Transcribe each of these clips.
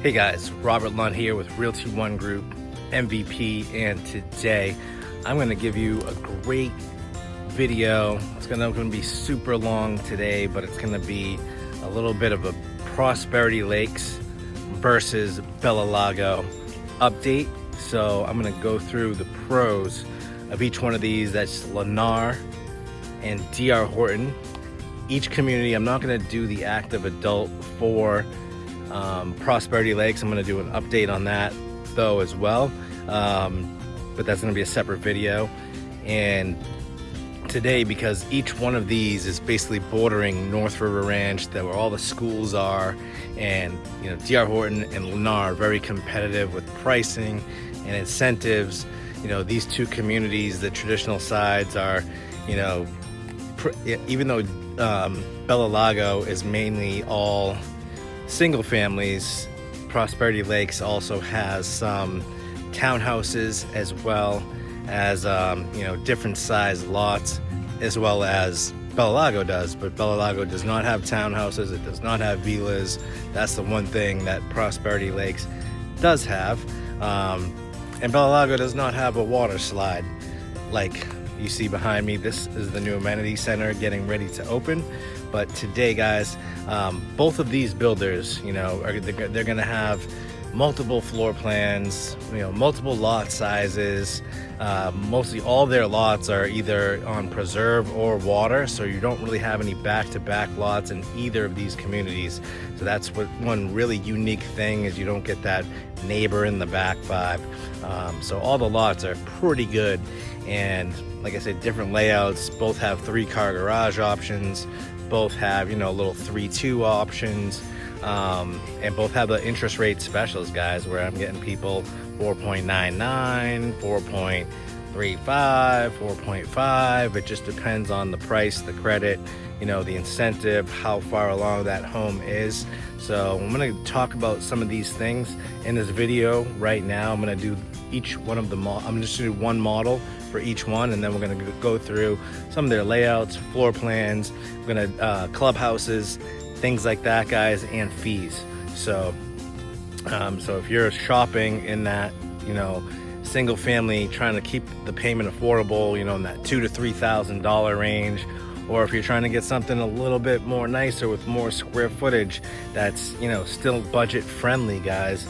Hey guys, Robert Lunt here with Realty One Group, MVP, and today I'm going to give you a great video. It's going to be super long today, but it's going to be a little bit of a Prosperity Lakes versus Bella Lago update. So I'm going to go through the pros of each one of these. That's Lennar and DR Horton. Each community, I'm not going to do the active adult for Prosperity Lakes. I'm going to do an update on that though as well, but that's going to be a separate video. And today, because each one of these is basically bordering North River Ranch, that where all the schools are, and you know, DR Horton and Lennar are very competitive with pricing and incentives. You know, these two communities, the traditional sides are, you know, even though Bella Lago is mainly all single families, Prosperity Lakes also has some townhouses as well as you know, different size lots, as well as Bella Lago does. But Bella Lago does not have townhouses, it does not have villas. That's the one thing that Prosperity Lakes does have. And Bella Lago does not have a water slide like you see behind me. This is the new amenity center getting ready to open. But today, guys, both of these builders, you know, they're going to have multiple floor plans, you know, multiple lot sizes. Mostly all their lots are either on preserve or water, so you don't really have any back-to-back lots in either of these communities. So that's what one really unique thing is, you don't get that neighbor in the back vibe. So all the lots are pretty good, and like I said, different layouts. Both have 3-car garage options, both have, you know, little 3-2 options, and both have the interest rate specials, guys, where I'm getting people 4.99, 4.35, 4.5. It just depends on the price, the credit, you know, the incentive, how far along that home is. So I'm going to talk about some of these things in this video right now. I'm going to do each one of the I'm just going to do one model for each one, and then we're going to go through some of their layouts, floor plans, we're going to clubhouses, things like that, guys, and fees. So so if you're shopping in that, you know, single family, trying to keep the payment affordable, you know, in that $2,000 to $3,000 range, or if you're trying to get something a little bit more nicer with more square footage that's, you know, still budget friendly, guys,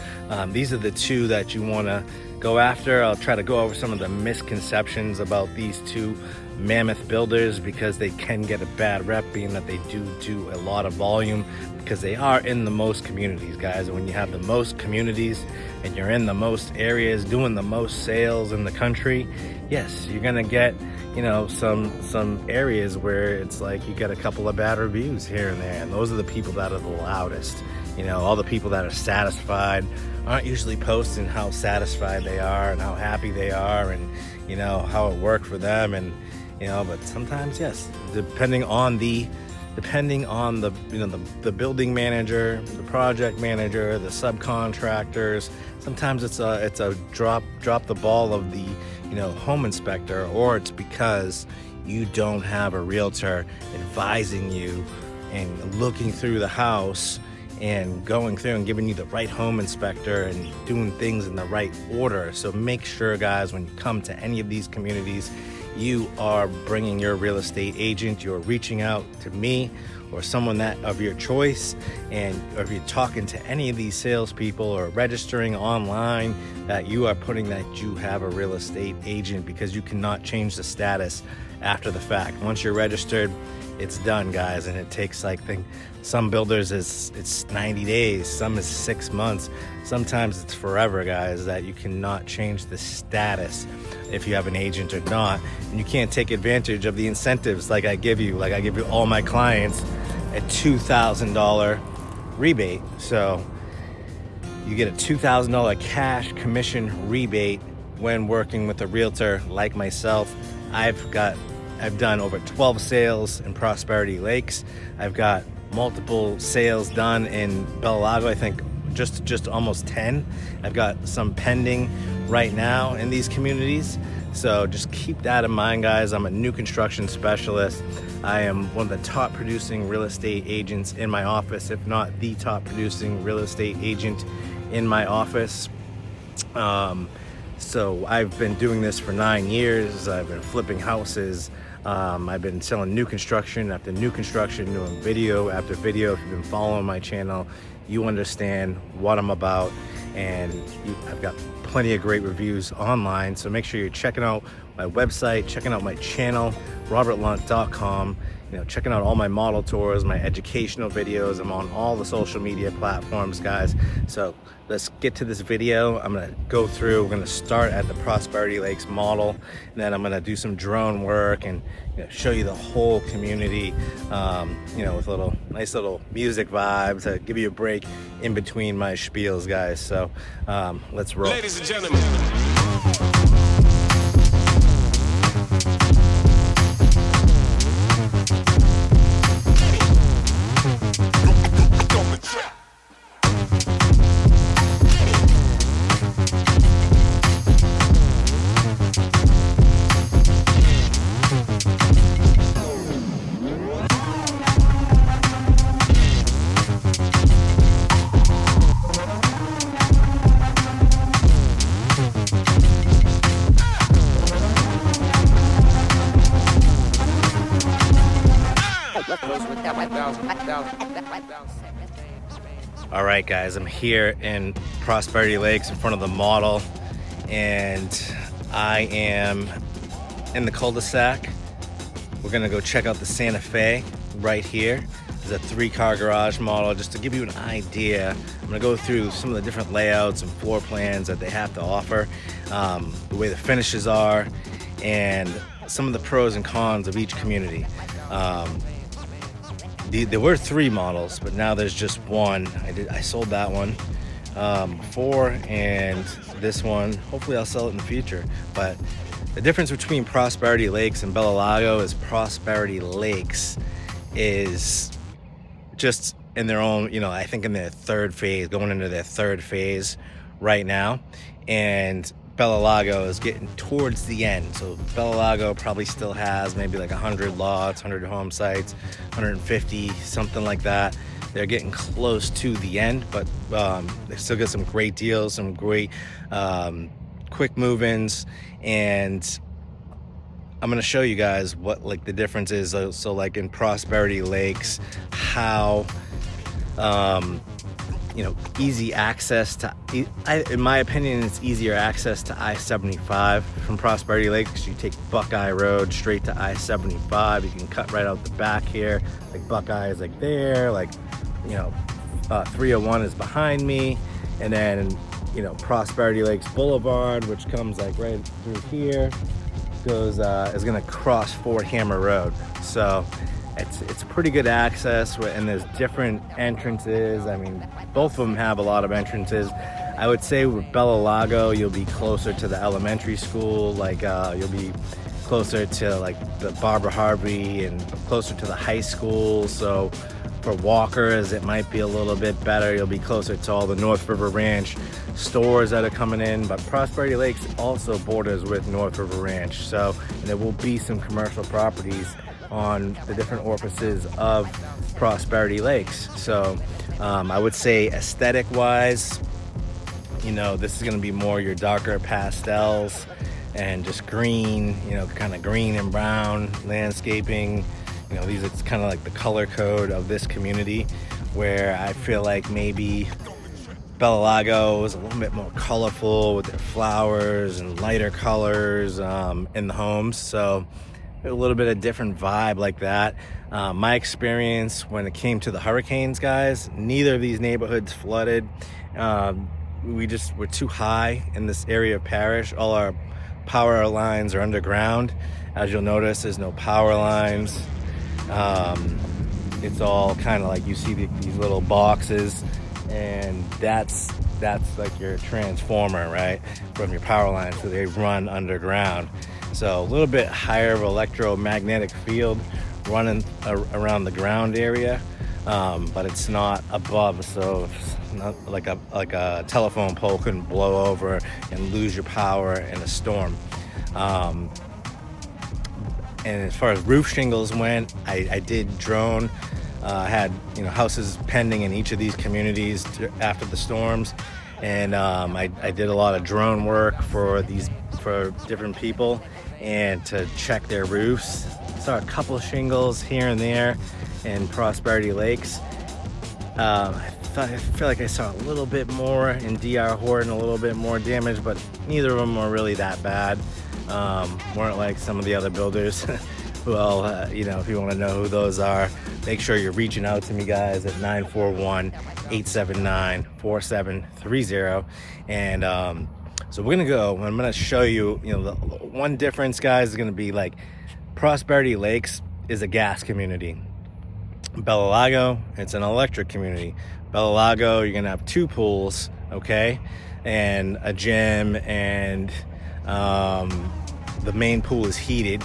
these are the two that you want to go after. I'll try to go over some of the misconceptions about these two mammoth builders, because they can get a bad rep, being that they do a lot of volume, because they are in the most communities, guys. And when you have the most communities and you're in the most areas doing the most sales in the country, yes, you're gonna get, you know, some areas where it's like you get a couple of bad reviews here and there, and those are the people that are the loudest. You know, all the people that are satisfied aren't usually posting how satisfied they are and how happy they are, and you know, how it worked for them. And you know, but sometimes, yes, depending on the you know, the building manager, the project manager, the subcontractors, sometimes it's a drop the ball of the, you know, home inspector, or it's because you don't have a realtor advising you and looking through the house and going through and giving you the right home inspector and doing things in the right order. So make sure, guys, when you come to any of these communities, you are bringing your real estate agent, you're reaching out to me or someone that of your choice, and if you're talking to any of these salespeople or registering online, that you are putting that you have a real estate agent, because you cannot change the status after the fact. Once you're registered, it's done, guys. And it takes, like, some builders it's 90 days, some is 6 months, sometimes it's forever, guys, that you cannot change the status if you have an agent or not. And you can't take advantage of the incentives like I give you all my clients a $2,000 rebate. So you get a $2,000 cash commission rebate when working with a realtor like myself. I've done over 12 sales in Prosperity Lakes. I've got multiple sales done in Bella Lago, I think just almost 10. I've got some pending right now in these communities. So just keep that in mind, guys. I'm a new construction specialist. I am one of the top producing real estate agents in my office, if not the top producing real estate agent in my office. So I've been doing this for 9 years. I've been flipping houses. I've been selling new construction after new construction, doing video after video. If you've been following my channel, you understand what I'm about, and I've got plenty of great reviews online. So make sure you're checking out my website, checking out my channel, robertlunt.com. Checking out all my model tours, my educational videos. I'm on all the social media platforms, guys. So let's get to this video. I'm gonna go through, we're gonna start at the Prosperity Lakes model, and then I'm gonna do some drone work and show you the whole community, with nice little music vibes to give you a break in between my spiels, guys. So let's roll. Ladies and gentlemen. All right, guys, I'm here in Prosperity Lakes in front of the model, and I am in the cul-de-sac. We're gonna go check out the Santa Fe right here. There's a 3-car garage model. Just to give you an idea, I'm gonna go through some of the different layouts and floor plans that they have to offer, the way the finishes are, and some of the pros and cons of each community. There were 3 models, but now there's just one. I sold that one before, and this one, hopefully I'll sell it in the future. But the difference between Prosperity Lakes and Bella Lago is Prosperity Lakes is just in their own, I think in their 3rd phase, going into their 3rd phase right now. And Bella Lago is getting towards the end. So Bella Lago probably still has maybe like 100 lots, 100 home sites, 150, something like that. They're getting close to the end, but they still got some great deals, some great quick move-ins, and I'm gonna show you guys what the difference is. So like in Prosperity Lakes, how easy access to, in my opinion, it's easier access to I-75 from Prosperity Lakes, because you take Buckeye Road straight to I-75. You can cut right out the back here. Like Buckeye is like there, 301 is behind me, and then Prosperity Lakes Boulevard, which comes like right through here, is gonna cross Fort Hammer Road. So it's pretty good access, and there's different entrances. I mean, both of them have a lot of entrances. I would say with Bella Lago, you'll be closer to the elementary school, you'll be closer to the Barbara Harvey and closer to the high school. So for walkers, it might be a little bit better. You'll be closer to all the North River Ranch stores that are coming in, but Prosperity Lakes also borders with North River Ranch. So there will be some commercial properties on the different orifices of Prosperity Lakes. So I would say aesthetic wise, this is going to be more your darker pastels and just green, kind of green and brown landscaping. It's kind of like the color code of this community, where I feel like maybe Bella Lago is a little bit more colorful with their flowers and lighter colors in the homes. So a little bit of different vibe like that. My experience when it came to the hurricanes, guys, neither of these neighborhoods flooded. We're too high in this area of Parrish. All our power lines are underground. As you'll notice, there's no power lines. It's all kind of like you see these little boxes, and that's like your transformer, right, from your power line. So they run underground. So a little bit higher of electromagnetic field running around the ground area, but it's not above, so it's not like a telephone pole couldn't blow over and lose your power in a storm. And as far as roof shingles went, I did drone. I had houses pending in each of these communities after the storms, and I did a lot of drone work for different people and to check their roofs. Saw a couple shingles here and there in Prosperity Lakes. I feel like I saw a little bit more in DR Horton, a little bit more damage, but neither of them were really that bad. Weren't like some of the other builders. Well, you know, if you want to know who those are, make sure you're reaching out to me, guys, at 941-879-4730. And so we're gonna go. I'm gonna show you. You know, the one difference, guys, is gonna be like Prosperity Lakes is a gas community. Bella Lago, it's an electric community. Bella Lago, you're gonna have 2 pools, okay, and a gym, and the main pool is heated.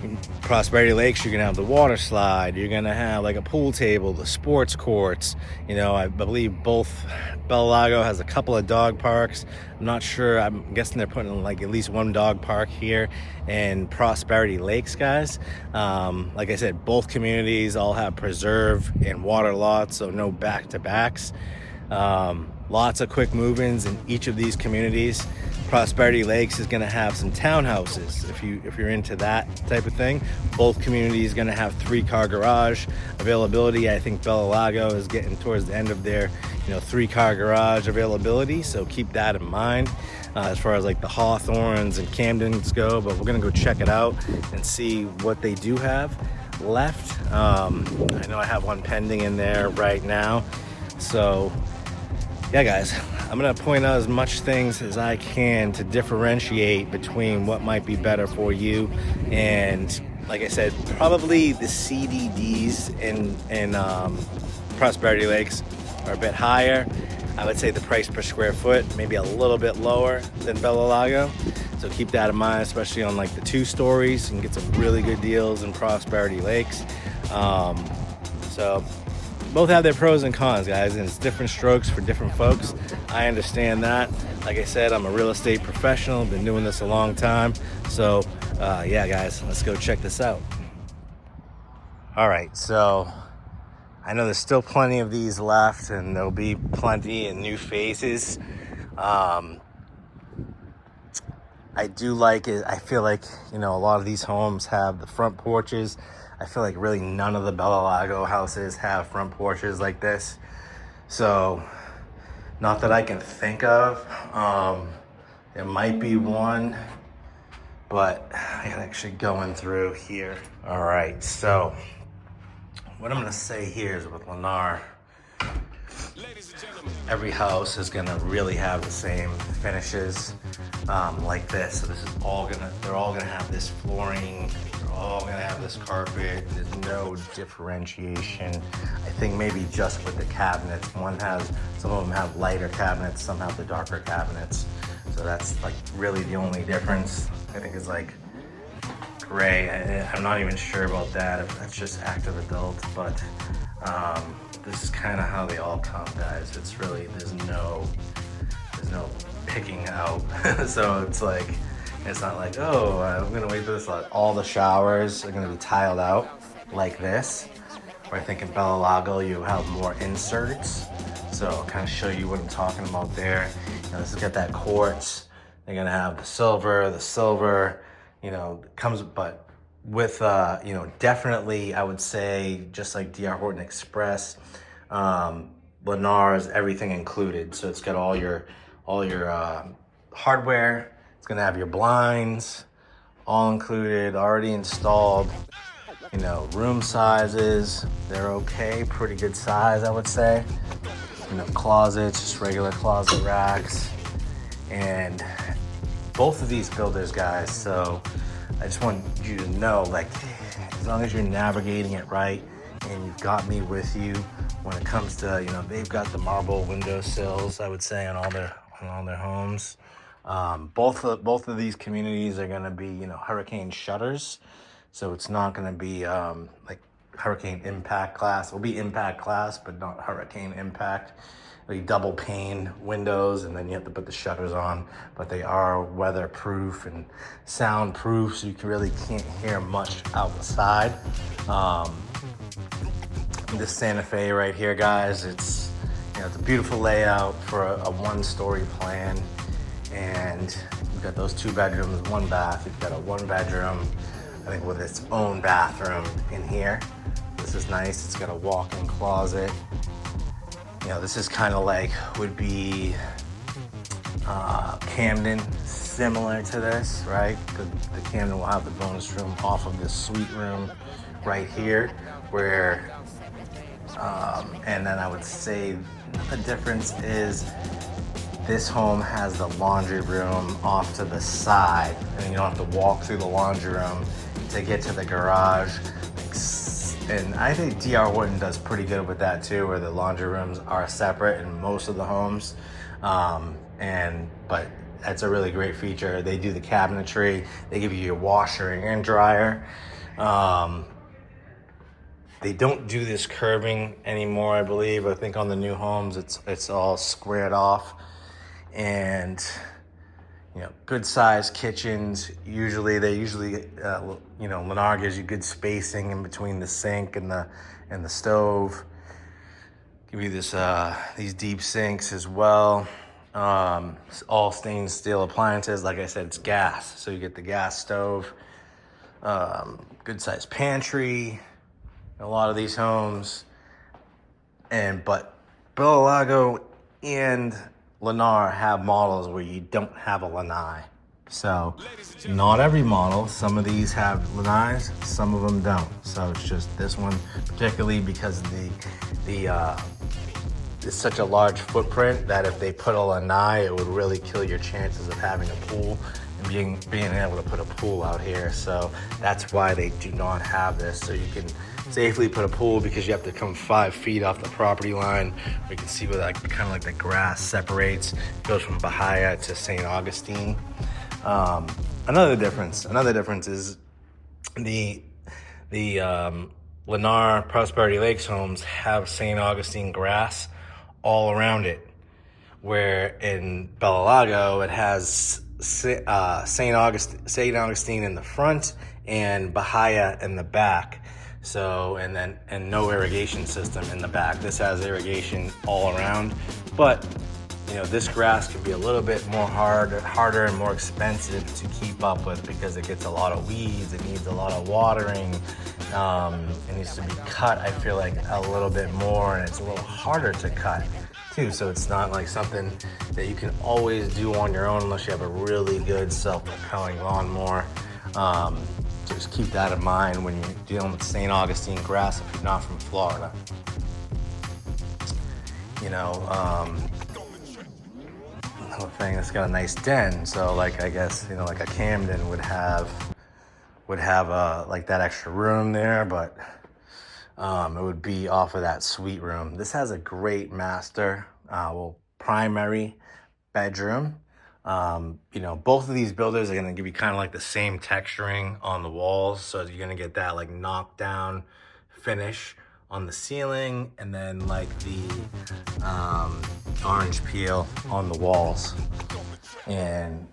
In Prosperity Lakes, you're gonna have the water slide, you're gonna have like a pool table, the sports courts. You know, I believe both Bella Lago has a couple of dog parks. I'm not sure, I'm guessing they're putting like at least 1 dog park here in Prosperity Lakes, guys. Like I said, both communities all have preserve and water lots, so no back-to-backs. Lots of quick move-ins in each of these communities. Prosperity Lakes is going to have some townhouses if you're into that type of thing. Both communities going to have 3-car garage availability. I think Bella Lago is getting towards the end of their 3-car garage availability, so keep that in mind as far as like the Hawthorns and Camdens go. But we're going to go check it out and see what they do have left. I know I have one pending in there right now, so yeah, guys, I'm gonna point out as much things as I can to differentiate between what might be better for you. And like I said, probably the CDDs in Prosperity Lakes are a bit higher. I would say the price per square foot maybe a little bit lower than Bella Lago, so keep that in mind, especially on like the 2 stories. You can get some really good deals in Prosperity Lakes. So both have their pros and cons, guys, and it's different strokes for different folks. I understand that. Like I said, I'm a real estate professional, been doing this a long time. So yeah, guys, let's go check this out. All right, so I know there's still plenty of these left, and there'll be plenty and new faces. I do like it. I feel like, a lot of these homes have the front porches. I feel like really none of the Bella Lago houses have front porches like this. So, not that I can think of. There might be one, but I gotta actually going through here. All right, so what I'm gonna say here is with Lennar, every house is gonna really have the same finishes like this. So they're all gonna have this flooring, they're all gonna have this carpet. There's no differentiation. I think maybe just with the cabinets. Some of them have lighter cabinets, some have the darker cabinets. So that's like really the only difference. I think it's like gray. I'm not even sure about that, if that's just active adult, but this is kind of how they all come, guys. It's really, there's no picking out. So it's not like, oh, I'm gonna wait for this. All the showers are gonna be tiled out like this. Where I think in Bella Lago you have more inserts. So I'll kind of show you what I'm talking about there. This has got that quartz. They're gonna have the silver, comes, but with, definitely, I would say, just like DR Horton Express, Lennar is everything included. So it's got all your hardware. It's gonna have your blinds, all included, already installed. Room sizes, they're okay, pretty good size, I would say. Closets, just regular closet racks. And both of these builders, guys, so I just want you to know, like, as long as you're navigating it right and you've got me with you when it comes to, they've got the marble window sills, I would say, on all their homes. Both of these communities are gonna be, hurricane shutters. So it's not gonna be like hurricane impact class. It'll be impact class, but not hurricane impact. It'll be double pane windows, and then you have to put the shutters on, but they are weatherproof and soundproof, so you really can't hear much outside. This Santa Fe right here, guys, it's it's a beautiful layout for a one-story plan, and you've got those 2 bedrooms, 1 bath. You've got a 1 bedroom, I think, with its own bathroom in here. This is nice. It's got a walk-in closet. This is kind of like would be Camden, similar to this, right? The Camden will have the bonus room off of this suite room right here, where, and then I would say the difference is this home has the laundry room off to the side, and you don't have to walk through the laundry room to get to the garage. And I think D.R. Horton does pretty good with that too, where the laundry rooms are separate in most of the homes. But that's a really great feature. They do the cabinetry. They give you your washer and dryer. They don't do this curving anymore, I believe. I think on the new homes, it's all squared off. And good sized kitchens. Lennar gives you good spacing in between the sink and the stove. Give you these deep sinks as well. All stainless steel appliances. Like I said, it's gas, so you get the gas stove. Good sized pantry. A lot of these homes, but Bella Lago and Lennar have models where you don't have a lanai. So not every model. Some of these have lanais, some of them don't. So it's just this one, particularly because it's such a large footprint that if they put a lanai, it would really kill your chances of having a pool and being able to put a pool out here. So that's why they do not have this. So you can safely put a pool, because you have to come 5 feet off the property line. You can see where kind of like the grass separates. It goes from Bahia to St. Augustine. Another difference is the Lennar Prosperity Lakes homes have St. Augustine grass all around it, where in Bella Lago it has St. Augustine in the front and Bahia in the back. So, and no irrigation system in the back. This has irrigation all around, but this grass can be a little bit more harder and more expensive to keep up with, because it gets a lot of weeds. It needs a lot of watering. It needs to be cut, I feel like, a little bit more, and it's a little harder to cut too. So it's not like something that you can always do on your own unless you have a really good self-propelling lawnmower. Just keep that in mind when you're dealing with St. Augustine grass if you're not from Florida. Another thing that's got a nice den. So like, I guess, like a Camden would have like that extra room there, but it would be off of that suite room. This has a great master, primary bedroom. Both of these builders are going to give you kind of like the same texturing on the walls. So you're going to get that like knockdown finish on the ceiling, and then like the orange peel on the walls. And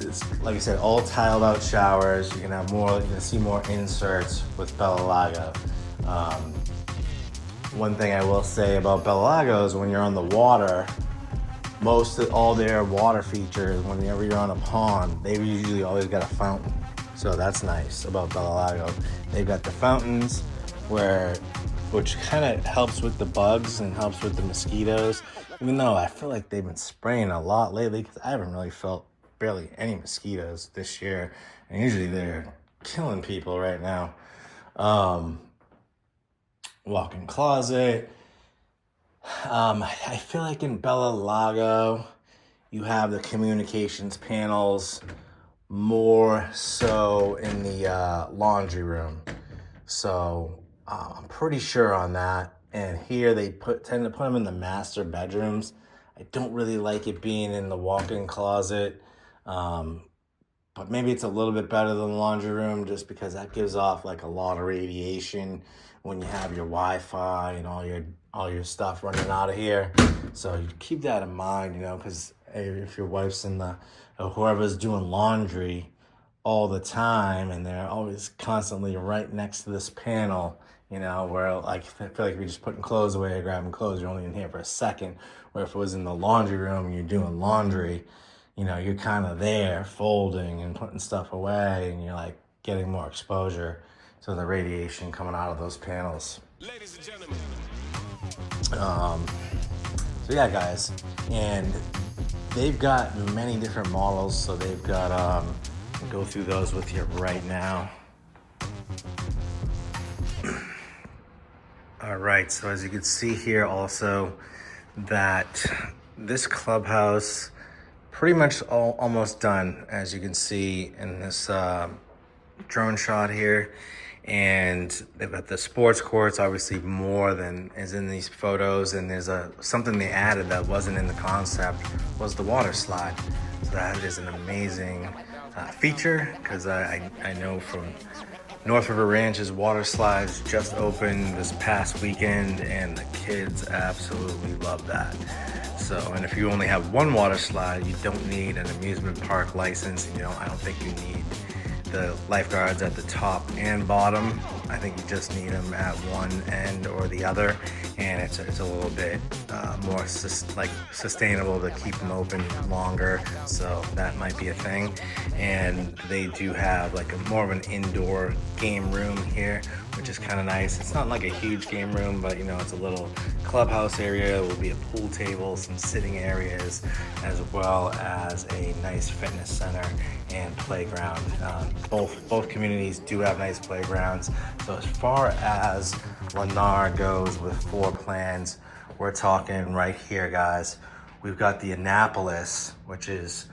it's, like I said, all tiled out showers. You're gonna see more inserts with Bella Lago. One thing I will say about Bella Lago is when you're on the water, all their water features, whenever you're on a pond, they've usually always got a fountain. So that's nice about Bella Lago. They've got the fountains which kind of helps with the bugs and helps with the mosquitoes. Even though I feel like they've been spraying a lot lately, because I haven't really felt barely any mosquitoes this year. And usually they're killing people right now. Walk-in closet. I feel like in Bella Lago, you have the communications panels more so in the laundry room. So I'm pretty sure on that. And here they tend to put them in the master bedrooms. I don't really like it being in the walk-in closet. But maybe it's a little bit better than the laundry room, just because that gives off like a lot of radiation when you have your Wi-Fi and all your stuff running out of here. So you keep that in mind, because if your wife's in whoever's doing laundry all the time, and they're always constantly right next to this panel, you know, where like I feel like if you're just putting clothes away or grabbing clothes, you're only in here for a second. Where if it was in the laundry room and you're doing laundry, you know, you're kind of there folding and putting stuff away, and you're like getting more exposure to the radiation coming out of those panels. Ladies and gentlemen. So yeah, guys, and they've got many different models. So they've got, I'll go through those with you right now. All right, so as you can see here also that this clubhouse pretty much almost done, as you can see in this drone shot here. And they've got the sports courts, obviously more than is in these photos. And there's something they added that wasn't in the concept, was the water slide. So that is an amazing feature, because I know from North River Ranch's water slides just opened this past weekend, and the kids absolutely love that. So, and if you only have one water slide, you don't need an amusement park license. You know, I don't think you need the lifeguards at the top and bottom. I think you just need them at one end or the other, and it's a little bit more sustainable to keep them open longer. So that might be a thing. And they do have like more of an indoor game room here, which is kind of nice. It's not like a huge game room, but you know, it's a little clubhouse area. There will be a pool table, some sitting areas, as well as a nice fitness center and playground. Both communities do have nice playgrounds. So as far as Lennar goes with floor plans, we're talking right here, guys. We've got the Annapolis, which is,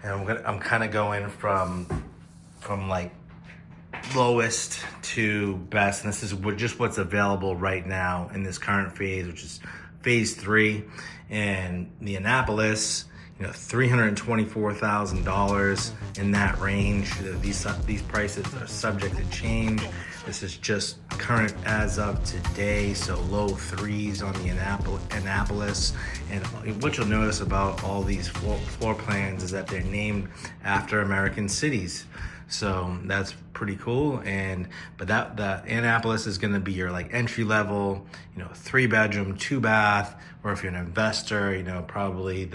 and I'm kind of going from like lowest to best, and this is just what's available right now in this current phase, which is phase 3. And the Annapolis, you know, $324,000 in that range. These prices are subject to change. This is just current as of today, so low threes on the Annapolis. And what you'll notice about all these floor plans is that they're named after American cities. So that's pretty cool. But the Annapolis is going to be your like entry level, you know, 3-bedroom, 2-bath, or if you're an investor, you know, probably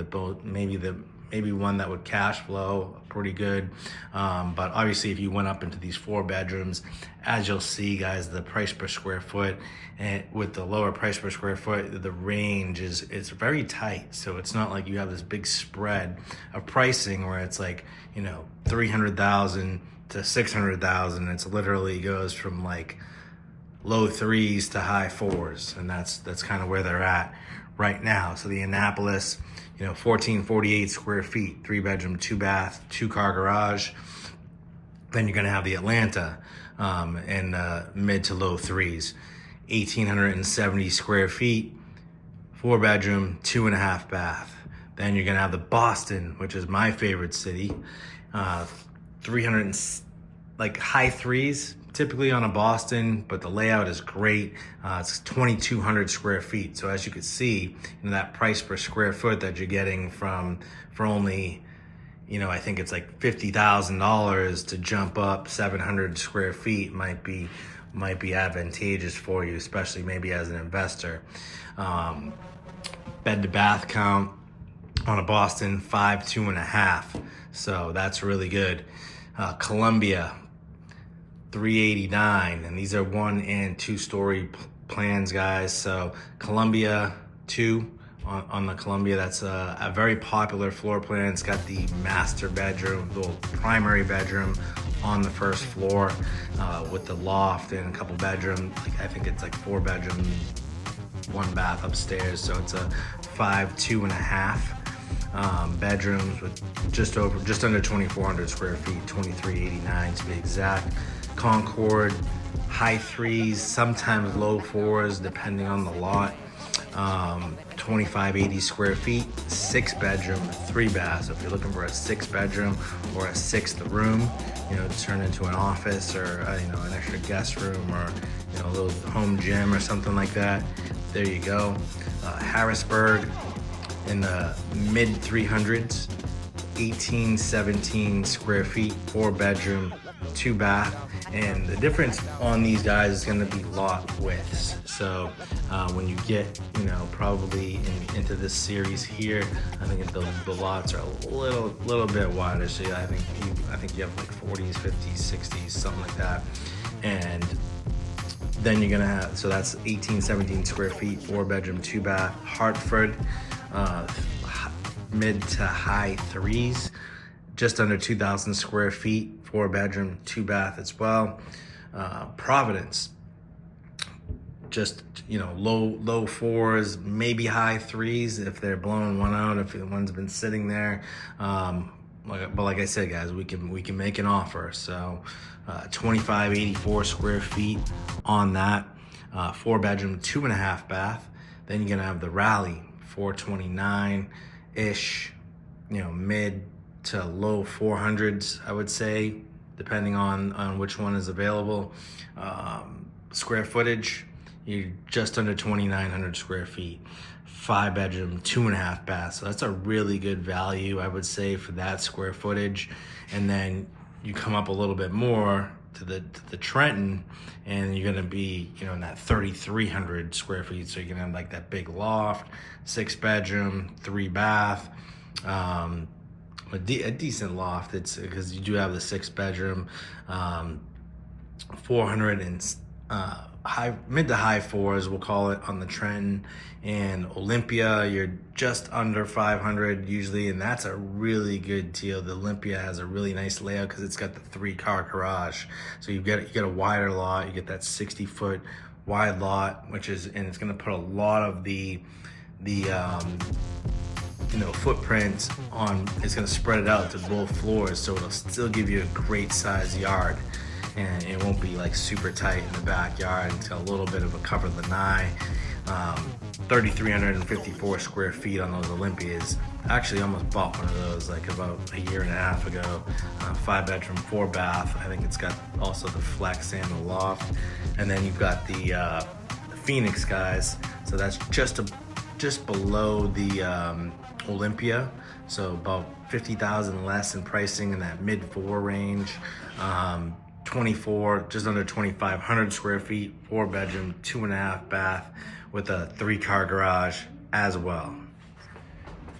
maybe one that would cash flow pretty good. But obviously if you went up into these 4 bedrooms, as you'll see, guys, the price per square foot, and with the lower price per square foot, the range it's very tight. So it's not like you have this big spread of pricing where it's like, you know, 300,000 to 600,000. It's literally goes from like low 3s to high 4s, and that's kind of where they're at right now. So the Annapolis, you know, 1448 square feet, 3-bedroom, 2-bath, 2-car garage. Then you're gonna have the Atlanta in mid to low 3s, 1,870 square feet, 4-bedroom, 2.5 bath. Then you're gonna have the Boston, which is my favorite city, 300 like high 3s typically on a Boston, but the layout is great. It's 2,200 square feet. So as you can see, you know, that price per square foot that you're getting for only, you know, I think it's like $50,000 to jump up 700 square feet might be advantageous for you, especially maybe as an investor. Bed to bath count on a Boston, 5, 2.5. So that's really good. Columbia, 389, and these are 1 and 2 story plans, guys. So Columbia 2 on the Columbia, that's a very popular floor plan. It's got the master bedroom, the primary bedroom on the first floor with the loft and a couple bedrooms. I think it's like 4 bedrooms, 1 bath upstairs. So it's a 5, 2.5 bedrooms with just under 2,400 square feet, 2,389 to be exact. Concord, high 3s, sometimes low 4s, depending on the lot. 2,580 square feet, 6-bedroom, 3-bath. So if you're looking for a 6-bedroom or a 6th room, you know, to turn into an office or you know, an extra guest room, or you know, a little home gym or something like that, there you go. Harrisburg in the mid 300s, 18-17 square feet, 4-bedroom, 2-bath. And the difference on these guys is going to be lot widths. So when you get, probably into this series here, I think the lots are a little bit wider. So I think you have like 40s, 50s, 60s, something like that. And then you're gonna have, so that's 18-17 square feet, 4-bedroom, 2-bath, Hartford, mid to high threes, just under 2,000 square feet, 4-bedroom, 2-bath as well. Providence, just low fours, maybe high threes if they're blowing one out, if one's been sitting there. But like I said, guys, we can make an offer. So 2584 square feet on that, 4-bedroom, 2.5 bath. Then you're gonna have the Raleigh, 429 ish, mid to low 400s, I would say, depending on which one is available. Square footage, you're just under 2,900 square feet, 5-bedroom, 2.5 bath. So that's a really good value, I would say, for that square footage. And then you come up a little bit more to the Trenton, and you're gonna be, in that 3,300 square feet. So you're gonna have like that big loft, 6-bedroom, 3-bath, a decent loft. It's because you do have the 6-bedroom, 400 and mid to high fours, we'll call it, on the Trenton. And Olympia, you're just under 500 usually, and that's a really good deal. The Olympia has a really nice layout because it's got the 3-car garage. So you get a wider lot, you get that 60-foot wide lot, and it's going to put a lot of the footprint on. It's going to spread it out to both floors, so it'll still give you a great size yard. And it won't be like super tight in the backyard. It's got a little bit of a cover lanai. 3,354 square feet on those Olympias. I actually almost bought one of those like about a year and a half ago. 5-bedroom, 4-bath. I think it's got also the flex and the loft. And then you've got the Phoenix guys. So that's just below the Olympia. So about 50,000 less in pricing in that mid-4 range. 24, just under 2,500 square feet, 4-bedroom, 2.5 bath with a 3-car garage as well.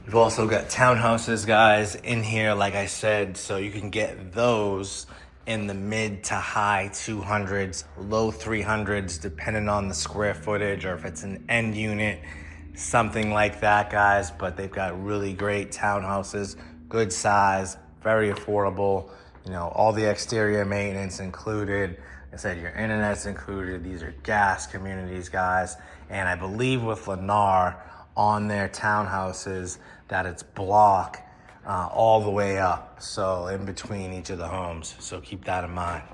We've also got townhouses, guys, in here, like I said, so you can get those in the mid to high 200s, low 300s, depending on the square footage or if it's an end unit, something like that, guys. But they've got really great townhouses, good size, very affordable. All the exterior maintenance included. Like I said, your internet's included. These are gas communities, guys. And I believe with Lennar on their townhouses that it's block all the way up. So in between each of the homes. So keep that in mind.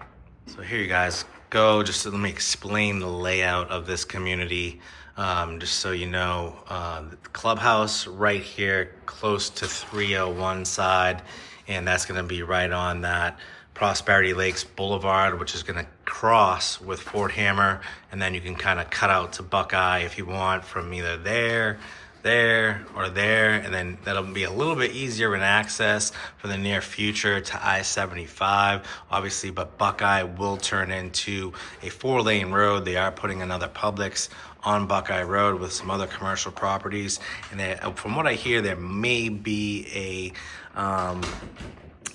So here you guys go. Just let me explain the layout of this community. Just so you know, the clubhouse right here, close to 301 side. And that's going to be right on that Prosperity Lakes Boulevard, which is going to cross with Fort Hammer. And then you can kind of cut out to Buckeye if you want from either there, or there. And then that'll be a little bit easier in access for the near future to I-75, obviously. But Buckeye will turn into a 4-lane road. They are putting another Publix on Buckeye Road with some other commercial properties. And from what I hear, there may be an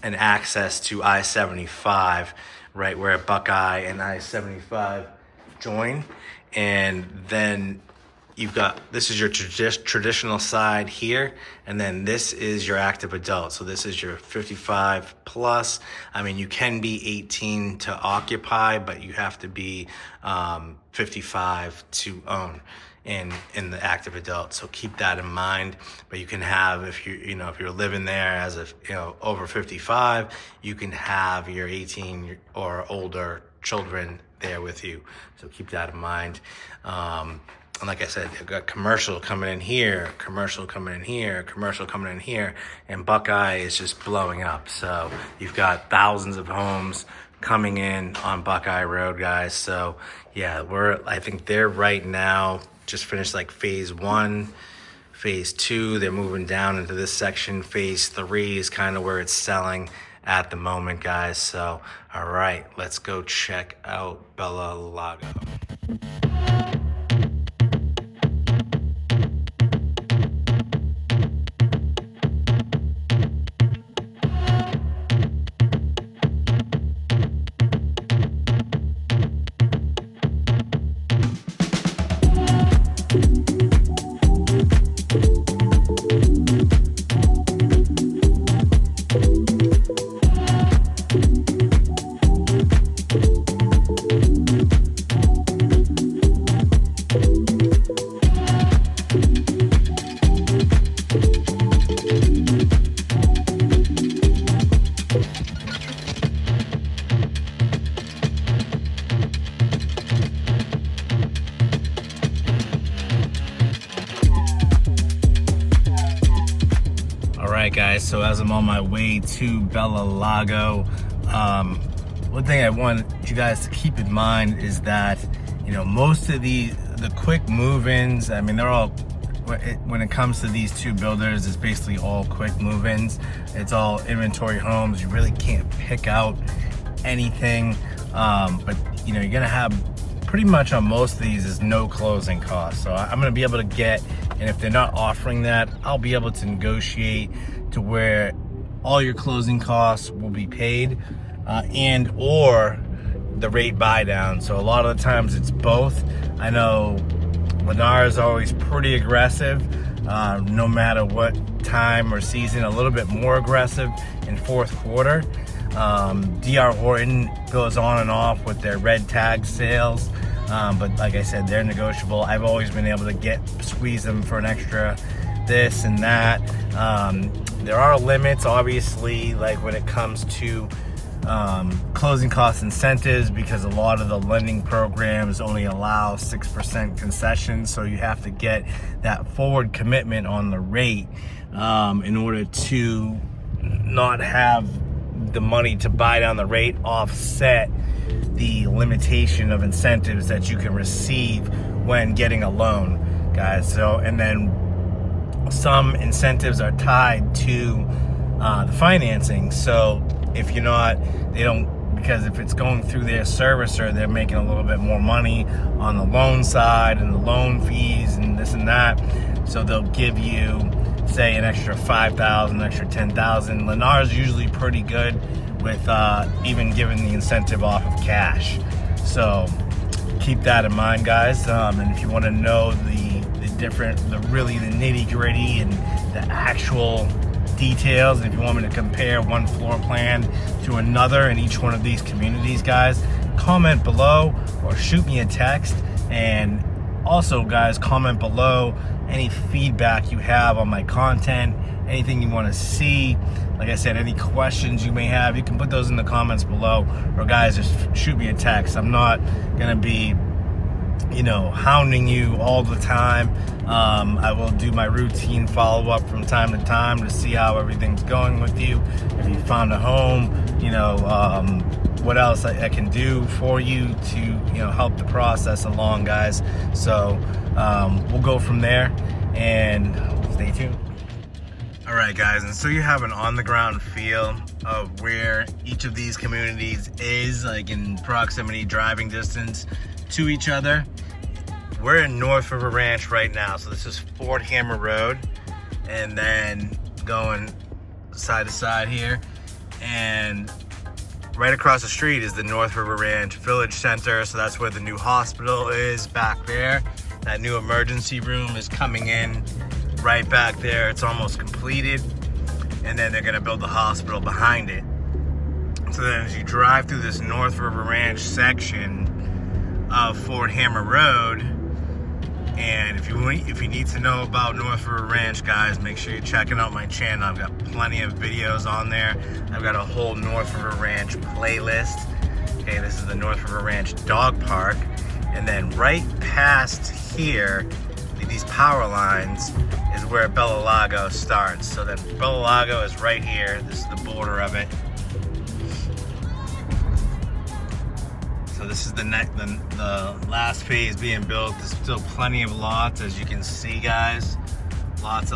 access to I-75 right where Buckeye and I-75 join. And then you've got, this is your traditional side here, and then this is your active adult. So this is your 55 plus. I mean, you can be 18 to occupy, but you have to be 55 to own in the active adult. So keep that in mind. But you can have, if you're living there as over 55, you can have your 18 or older children there with you. So keep that in mind. And like I said, they've got commercial coming in here, commercial coming in here, commercial coming in here, and Buckeye is just blowing up. So you've got thousands of homes coming in on Buckeye Road, guys. So yeah, I think they're right now just finished like phase 1 phase 2. They're moving down into this section. Phase 3 is kind of where it's selling at the moment, guys. So, all right, let's go check out Bella Lago. Alright guys, so as I'm on my way to Bella Lago, one thing I want you guys to keep in mind is that, you know, most of the quick move-ins, I mean, they're all, when it comes to these two builders, it's basically all quick move-ins. It's all inventory homes. You really can't pick out anything, but you know, you're gonna have pretty much on most of these is no closing costs. So I'm gonna be able to get, and if they're not offering that, I'll be able to negotiate to where all your closing costs will be paid, and or the rate buy down. So a lot of the times it's both. I know Lennar is always pretty aggressive, no matter what time or season, a little bit more aggressive in fourth quarter. DR Horton goes on and off with their red tag sales, but like I said, they're negotiable. I've always been able to squeeze them for an extra this and that. There are limits, obviously, like when it comes to closing cost incentives, because a lot of the lending programs only allow 6% concessions, so you have to get that forward commitment on the rate in order to not have the money to buy down the rate offset the limitation of incentives that you can receive when getting a loan, guys. So, and then some incentives are tied to the financing. So if you're not, they don't, because if it's going through their servicer, they're making a little bit more money on the loan side and the loan fees and this and that. So they'll give you, say, an extra $5,000, an extra $10,000. Lennar is usually pretty good with even giving the incentive off of cash. So keep that in mind, guys. And if you want to know the nitty gritty and the actual details, if you want me to compare one floor plan to another in each one of these communities, guys, comment below or shoot me a text. And also, guys, comment below any feedback you have on my content, anything you want to see. Like I said, any questions you may have, you can put those in the comments below, or guys, just shoot me a text. I'm not gonna be, you know, hounding you all the time. I will do my routine follow-up from time to time to see how everything's going with you. If you found a home, you know, what else I can do for you to, you know, help the process along, guys. So we'll go from there, and stay tuned. All right, guys, and so you have an on-the-ground feel of where each of these communities is, like in proximity, driving distance to each other. We're in North River Ranch right now, so this is Fort Hammer Road, and then going side to side here, and right across the street is the North River Ranch Village Center, so that's where the new hospital is back there. That new emergency room is coming in right back there. It's almost completed, and then they're gonna build the hospital behind it. So then as you drive through this North River Ranch section of Fort Hammer Road, and if you need to know about North River Ranch, guys, make sure you're checking out my channel. I've got plenty of videos on there. I've got a whole North River Ranch playlist. Okay, this is the North River Ranch Dog Park, and then right past here, these power lines, is where Bella Lago starts. So then Bella Lago is right here. This is the border of it. So this is the last phase being built. There's still plenty of lots, as you can see, guys. Lots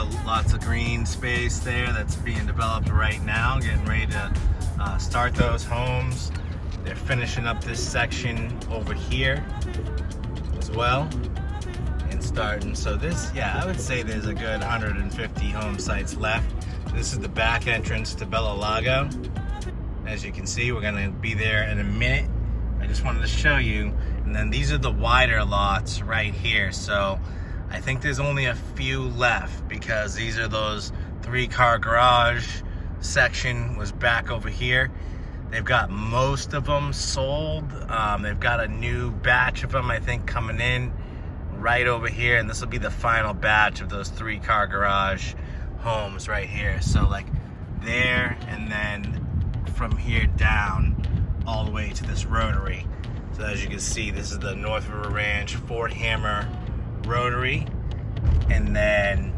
of green space there that's being developed right now, getting ready to start those homes. They're finishing up this section over here as well and starting. So this, yeah, I would say there's a good 150 home sites left. This is the back entrance to Bella Lago. As you can see, we're gonna be there in a minute. I just wanted to show you. And then these are the wider lots right here. So I think there's only a few left because these are those 3-car garage section was back over here. They've got most of them sold. They've got a new batch of them, I think, coming in right over here. And this will be the final batch of those 3-car garage homes right here. So like there, and then from here down all the way to this rotary. So as you can see, this is the North River Ranch Fort Hammer rotary, and then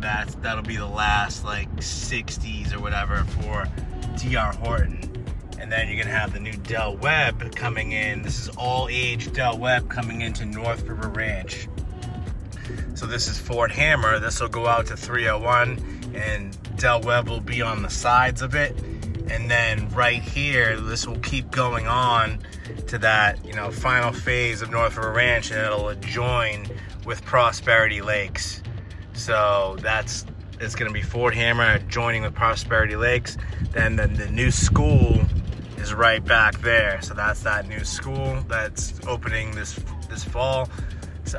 that'll be the last like 60s or whatever for DR Horton. And then you're gonna have the new Del Webb coming in. This is all age Del Webb coming into North River Ranch. So this is Fort Hammer. This will go out to 301, and Del Webb will be on the sides of it. And then right here, this will keep going on to that, you know, final phase of North River Ranch, and it'll adjoin with Prosperity Lakes. So it's gonna be Fort Hammer adjoining with Prosperity Lakes. Then the new school is right back there. So that's that new school that's opening this fall. So,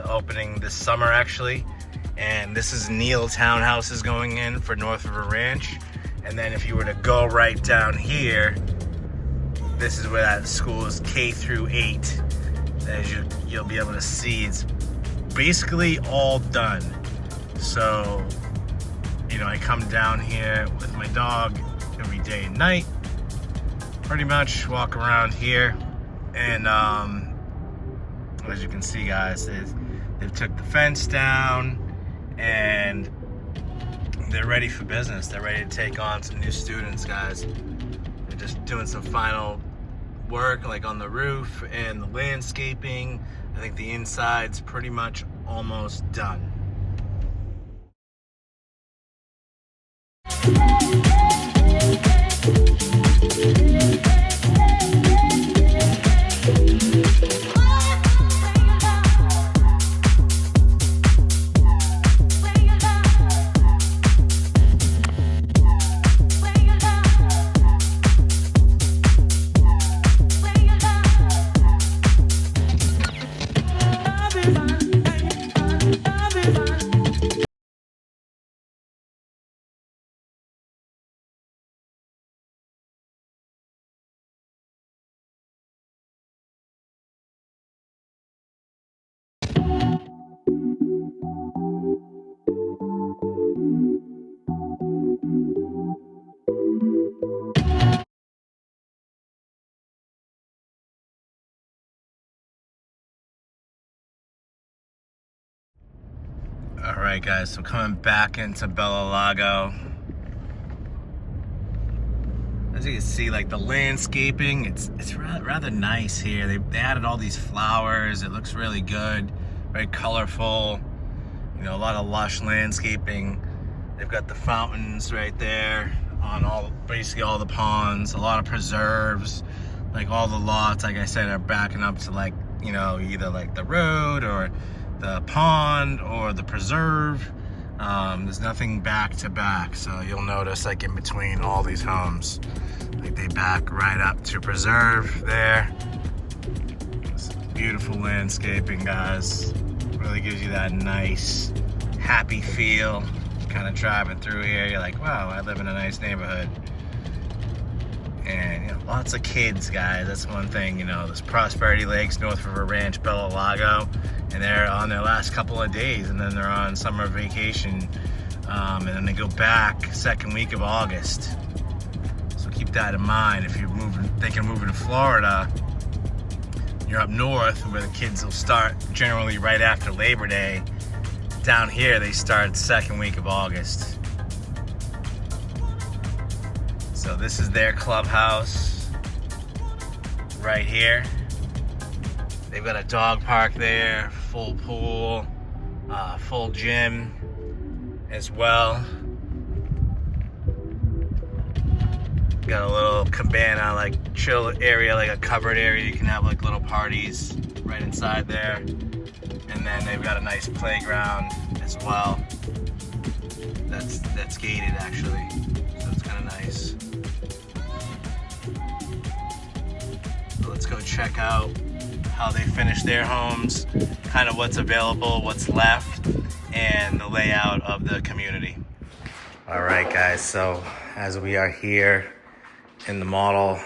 opening this summer actually. And this is Neil townhouses going in for North River Ranch. And then if you were to go right down here, this is where that school is K through 8. As you'll be able to see, it's basically all done. So, you know, I come down here with my dog every day and night, pretty much walk around here, and as you can see, guys, they've took the fence down, and they're ready for business. They're ready to take on some new students, guys. They're just doing some final work, like on the roof and the landscaping. I think the inside's pretty much almost done. All right, guys, so coming back into Bella Lago. As you can see, like the landscaping, it's rather nice here. They added all these flowers. It looks really good, very colorful. You know, a lot of lush landscaping. They've got the fountains right there on basically all the ponds. A lot of preserves. Like all the lots, like I said, are backing up to, like, you know, either like the road or the pond or the preserve. There's nothing back to back, so you'll notice, like, in between all these homes, like they back right up to preserve there. It's beautiful landscaping, guys. Really gives you that nice, happy feel. Kind of driving through here, you're like, wow, I live in a nice neighborhood. And, you know, lots of kids, guys. That's one thing. You know, there's Prosperity Lakes, North River Ranch, Bella Lago, and they're on their last couple of days, and then they're on summer vacation, and then they go back second week of August. So keep that in mind if you're thinking of moving to Florida. You're up north where the kids will start generally right after Labor Day. Down here, they start second week of August. So this is their clubhouse right here. They've got a dog park there, full pool, full gym as well. Got a little cabana, like chill area, like a covered area. You can have like little parties right inside there. And then they've got a nice playground as well. That's gated actually, so it's kind of nice. So let's go check out how they finish their homes, kind of what's available, what's left, and the layout of the community. All right, guys, so as we are here in the model,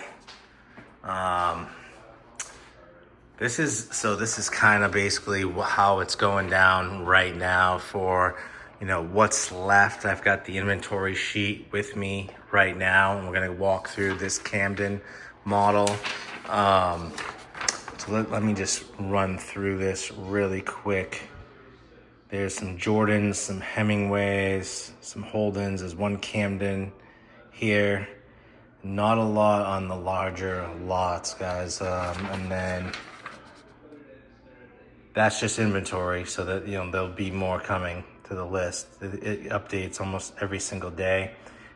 this is kind of basically how it's going down right now for, you know, what's left. I've got the inventory sheet with me right now, and we're gonna walk through this Camden model. So let me just run through this really quick. There's some Jordans, some Hemingways, some Holdens. There's one Camden here. Not a lot on the larger lots, guys. And then that's just inventory, so that, you know, there'll be more coming to the list. It updates almost every single day.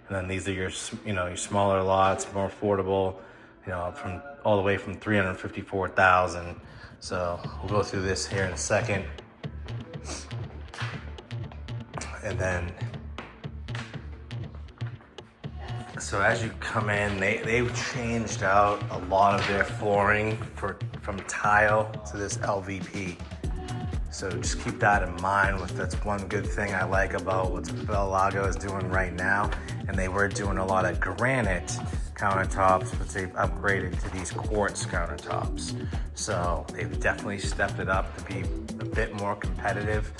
And then these are your, you know, your smaller lots, more affordable, you know, from all the way from 354,000. So we'll go through this here in a second. And then, so as you come in, they've changed out a lot of their flooring from tile to this LVP. So just keep that in mind. That's one good thing I like about what Bella Lago is doing right now. And they were doing a lot of granite countertops, but they've upgraded to these quartz countertops. So they've definitely stepped it up to be a bit more competitive.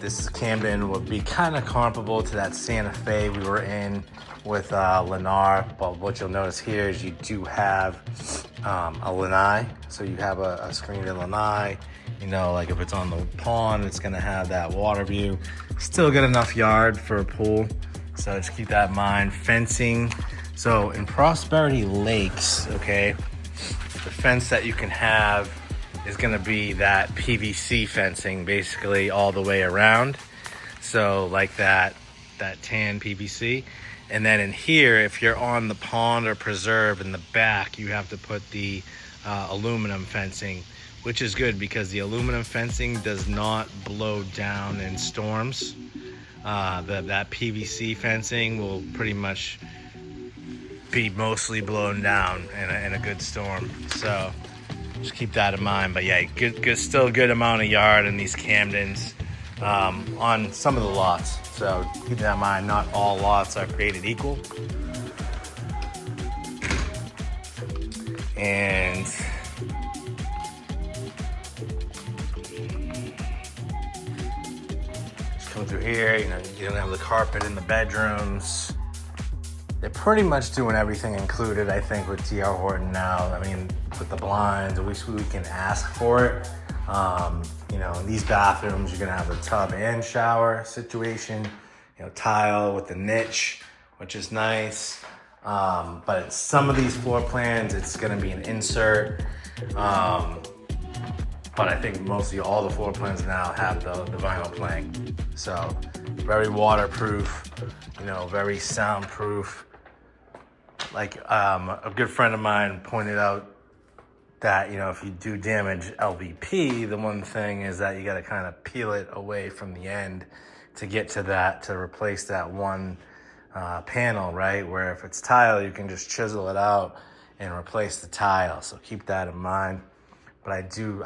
This Camden would be kind of comparable to that Santa Fe we were in with Lennar. But what you'll notice here is you do have a lanai. So you have a screened-in lanai. You know, like if it's on the pond, it's gonna have that water view. Still good enough yard for a pool. So just keep that in mind. Fencing. So in Prosperity Lakes, okay, the fence that you can have is gonna be that PVC fencing basically all the way around. So like that tan PVC. And then in here, if you're on the pond or preserve in the back, you have to put the aluminum fencing, which is good because the aluminum fencing does not blow down in storms. That PVC fencing will pretty much be mostly blown down in a good storm. So just keep that in mind. But yeah, still a good amount of yard in these Camdens on some of the lots. So keep that in mind. Not all lots are created equal. And just come through here. You know, you don't have the carpet in the bedrooms. They're pretty much doing everything included, I think, with TR Horton now. I mean, with the blinds, we can ask for it. You know, in these bathrooms, you're gonna have a tub and shower situation. You know, tile with the niche, which is nice. But some of these floor plans, it's gonna be an insert. But I think mostly all the floor plans now have the vinyl plank. So very waterproof, you know, very soundproof. Like a good friend of mine pointed out that, you know, if you do damage LVP, the one thing is that you got to kind of peel it away from the end to get to that, to replace that one panel, right? Where if it's tile, you can just chisel it out and replace the tile. So keep that in mind. But I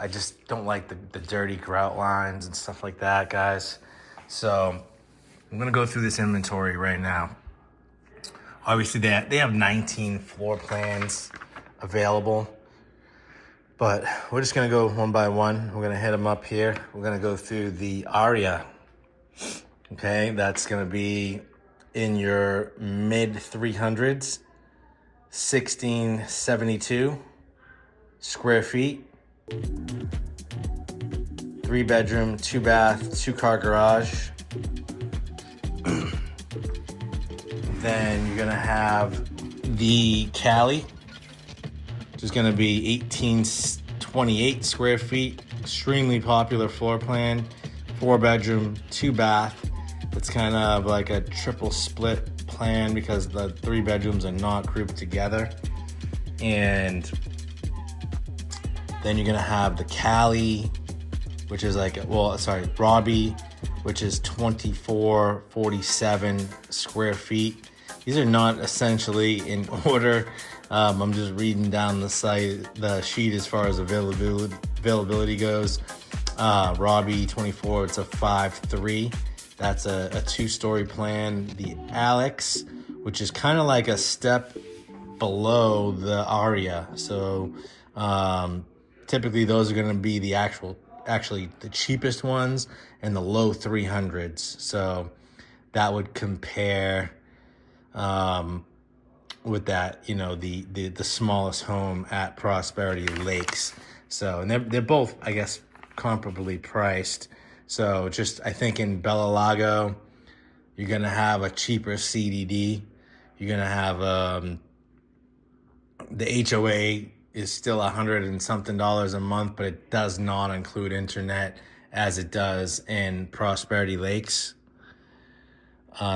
just don't like the dirty grout lines and stuff like that, guys. So I'm gonna go through this inventory right now. Obviously they have 19 floor plans available, but we're just gonna go one by one. We're gonna hit them up here. We're gonna go through the Aria. Okay, that's gonna be in your mid 300s, 1672 square feet. 3-bedroom, 2-bath, 2-car garage. Then you're gonna have the Cali, which is gonna be 1820 228 square feet. Extremely popular floor plan. 4-bedroom, 2-bath. It's kind of like a triple split plan because the 3 bedrooms are not grouped together. And then you're gonna have the Cali, which is like, Robbie, which is 2447 square feet. These are not essentially in order. I'm just reading down the sheet as far as availability goes. Robbie 24, it's a 5.3. That's a 2-story plan. The Alex, which is kind of like a step below the Aria. So typically those are going to be the actually the cheapest ones and the low 300s. So that would compare with that, the smallest home at Prosperity Lakes. So, and they're both, I guess, comparably priced. So just, I think in Bella Lago, you're going to have a cheaper CDD. You're going to have the HOA is still $100 and something a month, but it does not include internet as it does in Prosperity Lakes.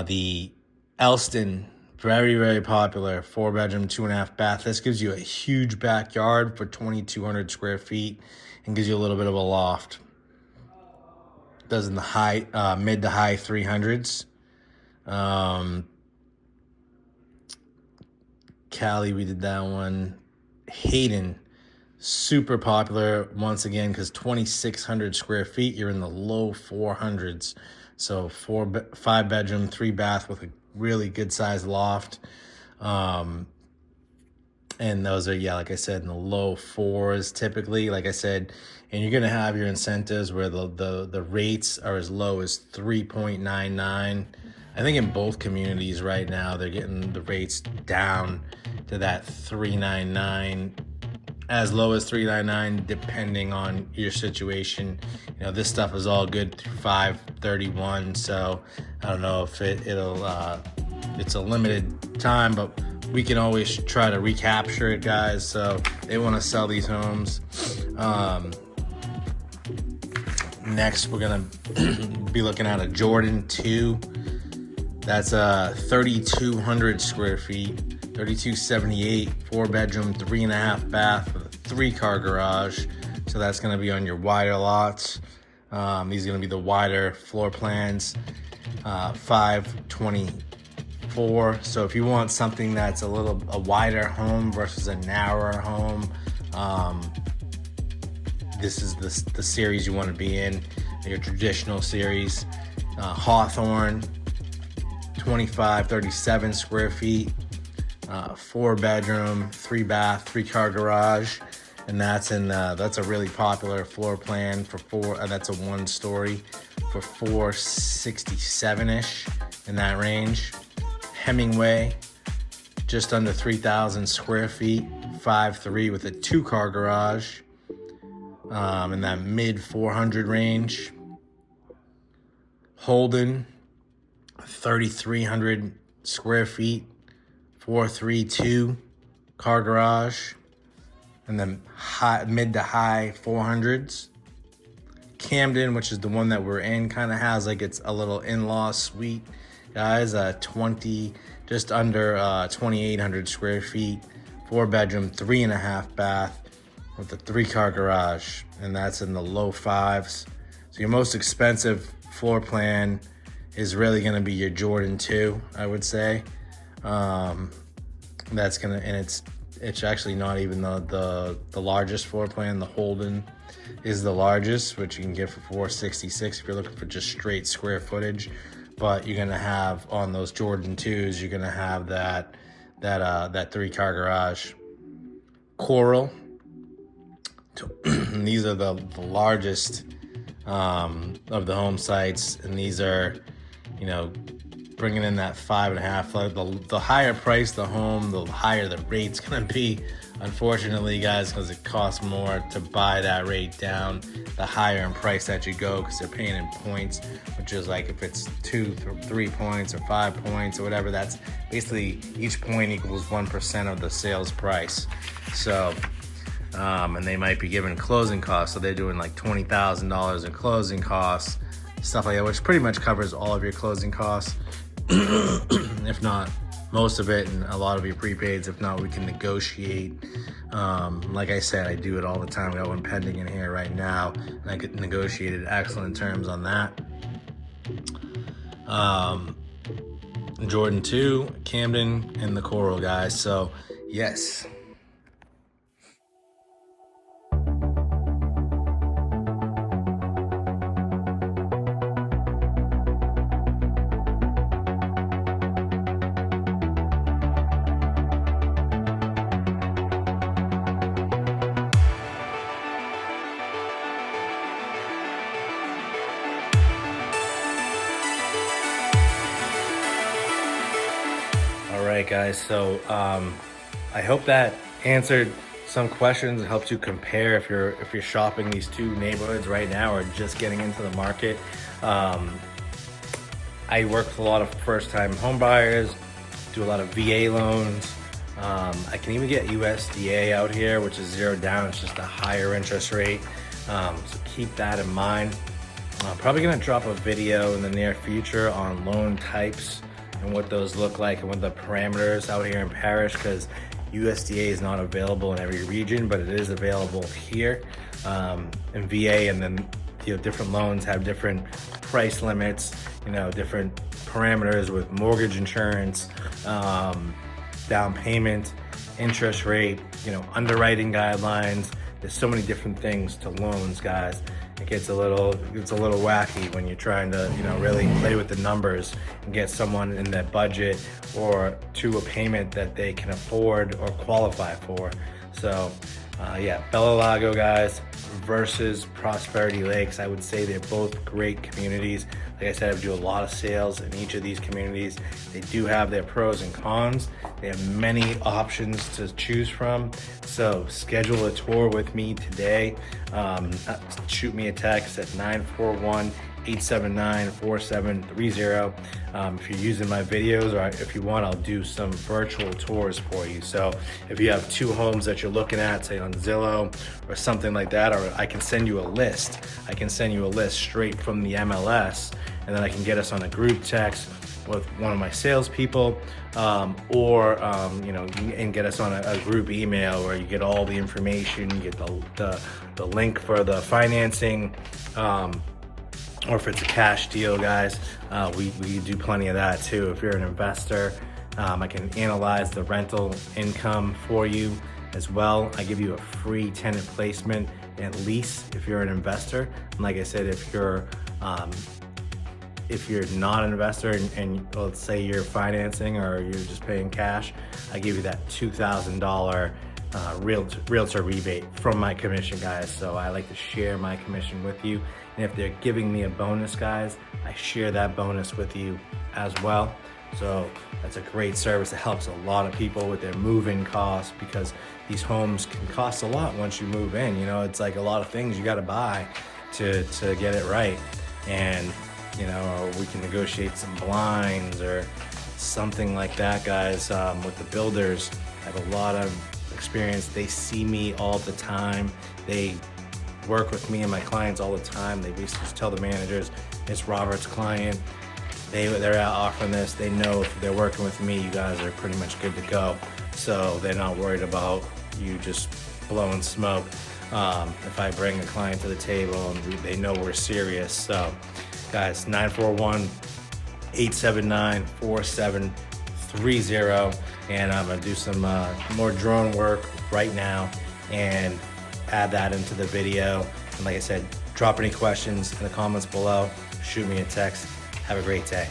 The Elston, very, very popular, 4-bedroom, 2.5-bath. This gives you a huge backyard for 2,200 square feet and gives you a little bit of a loft. Does in the mid to high 300s. Cali, we did that one. Hayden, super popular once again because 2,600 square feet. You're in the low 400s. So 5-bedroom, 3-bath with a really good sized loft. And those are, like I said, in the low 4s typically, like I said. And you're going to have your incentives where the rates are as low as 3.99. I think in both communities right now, they're getting the rates down to that 3.99, as low as 3.99, depending on your situation. This stuff is all good through 5/31. So I don't know if it'll it's a limited time, but we can always try to recapture it, guys. So they want to sell these homes. Next, we're gonna be looking at a Jordan 2. That's 3,200 square feet, 3,278, 4-bedroom, 3.5-bath with a 3-car garage. So that's gonna be on your wider lots. These are gonna be the wider floor plans. 524. So if you want something that's a wider home versus a narrower home, this is the series you want to be in, your traditional series. Hawthorne, 2,537 square feet, 4-bedroom, 3-bath, 3-car garage, and that's a really popular floor plan for that's a 1-story for 467-ish in that range. Hemingway, just under 3,000 square feet, 5.3 with a 2-car garage. In that mid 400 range. Holden, 3,300 square feet, 432 car garage, and then mid to high 400s. Camden, which is the one that we're in, kind of has like it's a little in-law suite, guys. Just under 2,800 square feet, 4-bedroom, 3.5-bath. with a 3-car garage, and that's in the low 5s. So your most expensive floor plan is really going to be your Jordan 2, I would say. That's gonna, and it's actually not even the largest floor plan. The Holden is the largest, which you can get for $466 if you're looking for just straight square footage. But you're gonna have on those Jordan 2s, you're gonna have that 3-car garage. Coral. These are the largest of the home sites, and these are, bringing in that 5.5. The higher price the home, the higher the rate's gonna be, unfortunately, guys, because it costs more to buy that rate down. The higher in price that you go, because they're paying in points, which is like if it's 2, 3 points or 5 points or whatever, that's basically each point equals 1% of the sales price. So and they might be giving closing costs. So they're doing like $20,000 in closing costs, stuff like that, which pretty much covers all of your closing costs, if not most of it, and a lot of your prepaids. If not, we can negotiate. Like I said, I do it all the time. I got one pending in here right now, and I could negotiated excellent terms on that. Jordan 2, Camden, and the Coral, guys. So yes. All right, guys, so I hope that answered some questions. It helps you compare if you're shopping these two neighborhoods right now or just getting into the market. I work with a lot of first-time home buyers, do a lot of VA loans. I can even get USDA out here, which is 0 down. It's just a higher interest rate, so keep that in mind. I'm probably gonna drop a video in the near future on loan types and what those look like and what the parameters out here in Parrish, because USDA is not available in every region, but it is available here in VA. And then, you know, different loans have different price limits, you know, different parameters with mortgage insurance, down payment, interest rate, you know, underwriting guidelines. There's so many different things to loans, guys. It gets a little wacky when you're trying to, you know, really play with the numbers and get someone in that budget or to a payment that they can afford or qualify for. So yeah, Bella Lago, guys, versus Prosperity Lakes. I would say they're both great communities. Like I said, I do a lot of sales in each of these communities. They do have their pros and cons. They have many options to choose from. So schedule a tour with me today. Shoot me a text at 941-879-4730. If you're using my videos, or if you want, I'll do some virtual tours for you. So if you have two homes that you're looking at, say on Zillow or something like that, or I can send you a list. I can send you a list straight from the MLS, and then I can get us on a group text with one of my salespeople, or you know, and get us on a group email where you get all the information, you get the link for the financing, or if it's a cash deal, guys, we do plenty of that too. If you're an investor, I can analyze the rental income for you as well. I give you a free tenant placement and lease if you're an investor. And like I said, if you're not an investor and let's say you're financing or you're just paying cash, I give you that $2,000 realtor rebate from my commission, guys. So I like to share my commission with you. And if they're giving me a bonus, guys, I share that bonus with you as well. So that's a great service. It helps a lot of people with their move-in costs, because these homes can cost a lot once you move in. You know, it's like a lot of things you got to buy to get it right. And you know, we can negotiate some blinds or something like that, guys. With the builders, I have a lot of experience. They see me all the time. They work with me and my clients all the time. They basically just tell the managers, it's Robert's client. They're out offering this. They know if they're working with me, you guys are pretty much good to go. So they're not worried about you just blowing smoke. If I bring a client to the table and they know we're serious. So guys, 941-879-4730. And I'm gonna do some more drone work right now and add that into the video. And like I said, drop any questions in the comments below. Shoot me a text. Have a great day.